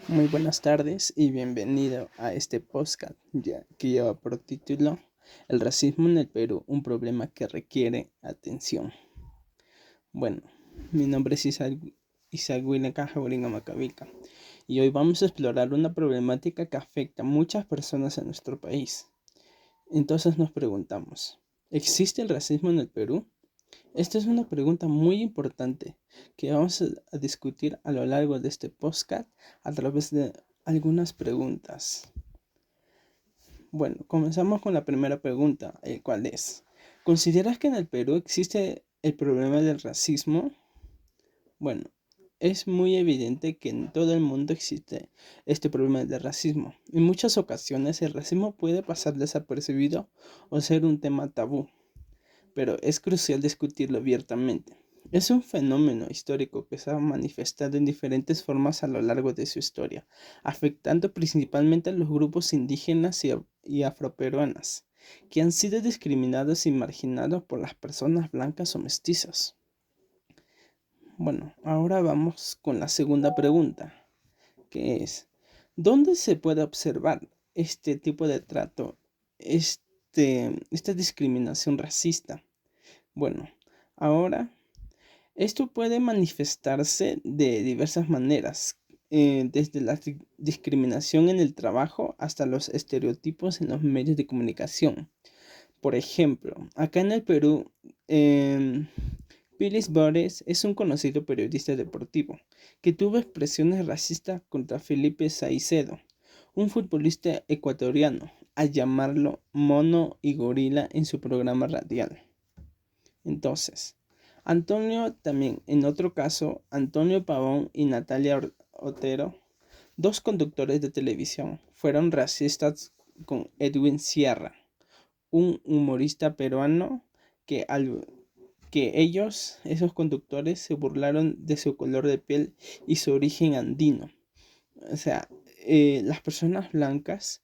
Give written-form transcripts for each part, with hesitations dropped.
Muy buenas tardes y bienvenido a este podcast que lleva por título El racismo en el Perú, un problema que requiere atención. Bueno, mi nombre es Isaac Willenca Jauringa Macabica y hoy vamos a explorar una problemática que afecta a muchas personas en nuestro país. Entonces nos preguntamos, ¿existe el racismo en el Perú? Esta es una pregunta muy importante que vamos a discutir a lo largo de este podcast a través de algunas preguntas. Bueno, comenzamos con la primera pregunta, el cual es, ¿consideras que en el Perú existe el problema del racismo? Bueno, es muy evidente que en todo el mundo existe este problema del racismo. En muchas ocasiones el racismo puede pasar desapercibido o ser un tema tabú, pero es crucial discutirlo abiertamente. Es un fenómeno histórico que se ha manifestado en diferentes formas a lo largo de su historia, afectando principalmente a los grupos indígenas y afroperuanas, que han sido discriminados y marginados por las personas blancas o mestizas. Bueno, ahora vamos con la segunda pregunta, que es, ¿dónde se puede observar este tipo de trato, esta discriminación racista? Bueno, ahora esto puede manifestarse de diversas maneras, desde la discriminación en el trabajo hasta los estereotipos en los medios de comunicación. Por ejemplo, acá en el Perú, Pilis Bores es un conocido periodista deportivo que tuvo expresiones racistas contra Felipe Saicedo, un futbolista ecuatoriano, al llamarlo mono y gorila en su programa radial. Entonces, Antonio también, en otro caso, Antonio Pavón y Natalia Otero, dos conductores de televisión, fueron racistas con Edwin Sierra, un humorista peruano que esos conductores, se burlaron de su color de piel y su origen andino. O sea, las personas blancas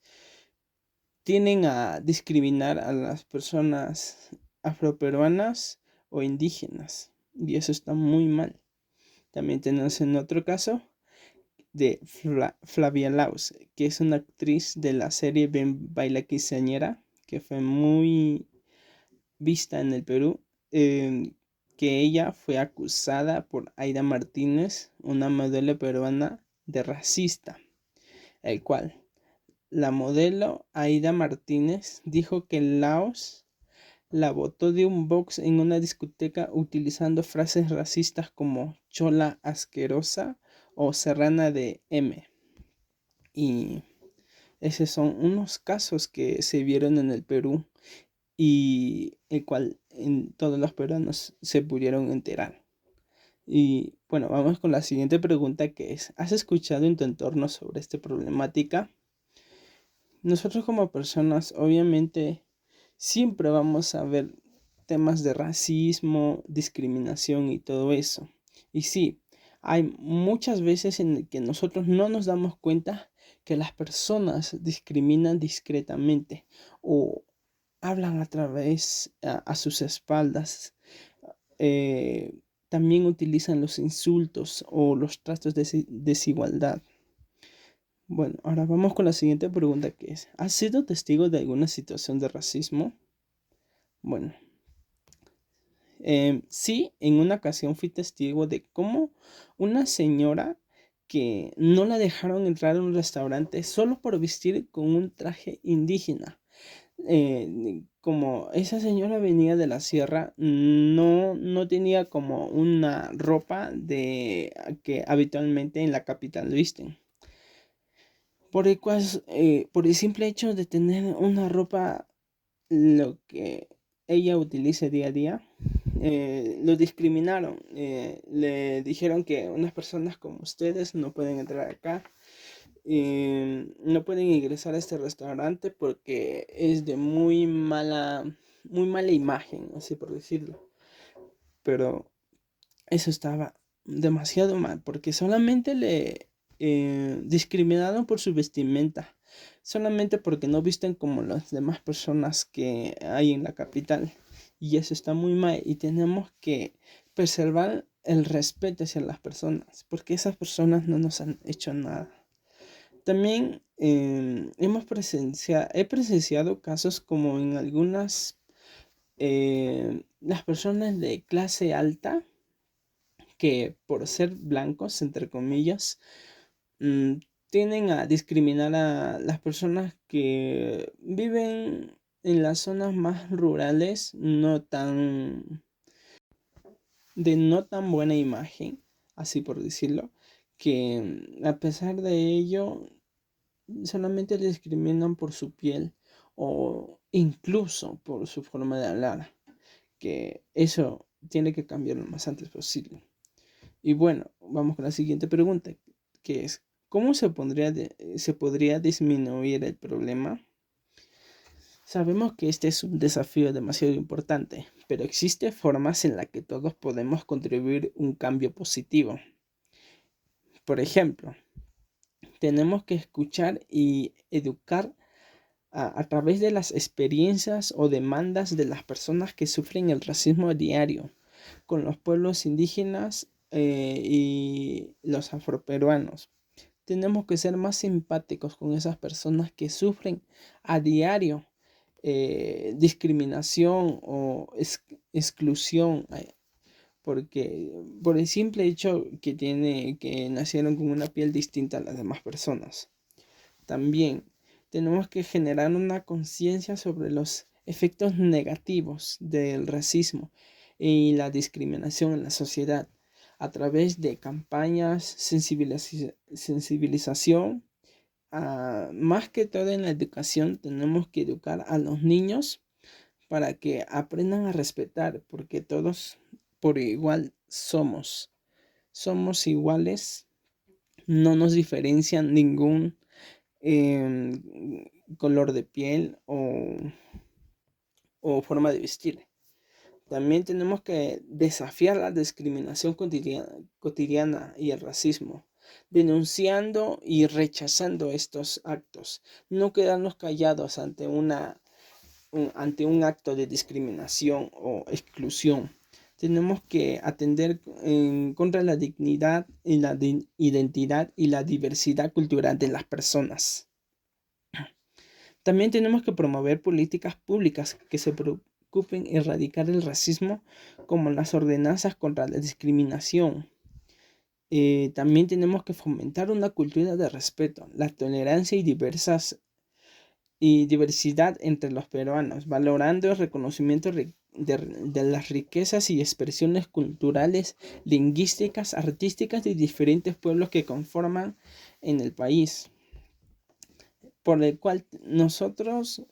tienden a discriminar a las personas afroperuanas o indígenas, y eso está muy mal. También tenemos en otro caso de Flavia Laus, que es una actriz de la serie Ven Baila Quinceañera, que fue muy vista en el Perú, que ella fue acusada por Aida Martínez, una modelo peruana, de racista, el cual la modelo Aida Martínez dijo que Laos la botó de un box en una discoteca utilizando frases racistas como chola asquerosa o serrana de M. Y esos son unos casos que se vieron en el Perú y el cual en todos los peruanos se pudieron enterar. Y bueno, vamos con la siguiente pregunta, que es, ¿has escuchado en tu entorno sobre esta problemática? Nosotros como personas, obviamente, siempre vamos a ver temas de racismo, discriminación y todo eso. Y sí, hay muchas veces en que nosotros no nos damos cuenta que las personas discriminan discretamente o hablan a través a sus espaldas. eh, También utilizan los insultos o los tratos de desigualdad. Bueno, ahora vamos con la siguiente pregunta, que es, ¿has sido testigo de alguna situación de racismo? Bueno, sí, en una ocasión fui testigo de cómo una señora que no la dejaron entrar a un restaurante solo por vestir con un traje indígena. Como esa señora venía de la sierra, no tenía como una ropa de que habitualmente en la capital visten. Por el simple hecho de tener una ropa, lo que ella utilice día a día, lo discriminaron. Le dijeron que unas personas como ustedes no pueden entrar acá, no pueden ingresar a este restaurante porque es de muy mala imagen, así por decirlo. Pero eso estaba demasiado mal, porque solamente le discriminaron por su vestimenta, solamente porque no visten como las demás personas que hay en la capital. Y eso está muy mal y tenemos que preservar el respeto hacia las personas, porque esas personas no nos han hecho nada. También he presenciado casos como en algunas, las personas de clase alta que por ser blancos, entre comillas, mm, tienden a discriminar a las personas que viven en las zonas más rurales, de no tan buena imagen, así por decirlo, que a pesar de ello solamente le discriminan por su piel o incluso por su forma de hablar, que eso tiene que cambiar lo más antes posible. Y bueno, vamos con la siguiente pregunta, que es, ¿cómo se podría disminuir el problema? Sabemos que este es un desafío demasiado importante, pero existen formas en las que todos podemos contribuir un cambio positivo. Por ejemplo, tenemos que escuchar y educar a través de las experiencias o demandas de las personas que sufren el racismo a diario, con los pueblos indígenas y los afroperuanos. Tenemos que ser más simpáticos con esas personas que sufren a diario discriminación o exclusión, porque por el simple hecho que nacieron con una piel distinta a las demás personas. También tenemos que generar una conciencia sobre los efectos negativos del racismo y la discriminación en la sociedad a través de campañas, sensibilización. Más que todo en la educación tenemos que educar a los niños para que aprendan a respetar, porque todos por igual somos iguales, no nos diferencian ningún color de piel o forma de vestir. También tenemos que desafiar la discriminación cotidiana y el racismo, denunciando y rechazando estos actos. No quedarnos callados ante un acto de discriminación o exclusión. Tenemos que atender contra la dignidad y la identidad y la diversidad cultural de las personas. También tenemos que promover políticas públicas que se preocupen en erradicar el racismo, como las ordenanzas contra la discriminación. También tenemos que fomentar una cultura de respeto, la tolerancia y diversidad entre los peruanos, valorando el reconocimiento de las riquezas y expresiones culturales, lingüísticas, artísticas de diferentes pueblos que conforman en el país, por el cual nosotros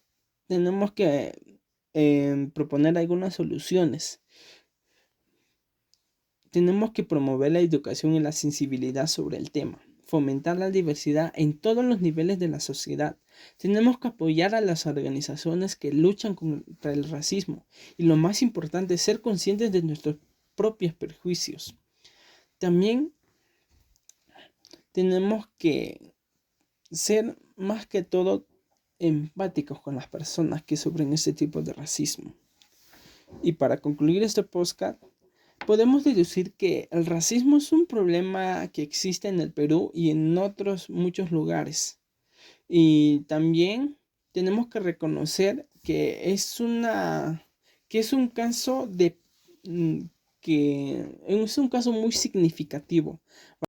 tenemos que proponer algunas soluciones. Tenemos que promover la educación y la sensibilidad sobre el tema, fomentar la diversidad en todos los niveles de la sociedad. Tenemos que apoyar a las organizaciones que luchan contra el racismo y lo más importante es ser conscientes de nuestros propios perjuicios. También tenemos que ser más que todo empáticos con las personas que sufren este tipo de racismo. Y para concluir este podcast, podemos deducir que el racismo es un problema que existe en el Perú y en otros muchos lugares. Y también tenemos que reconocer que es un caso que es un caso muy significativo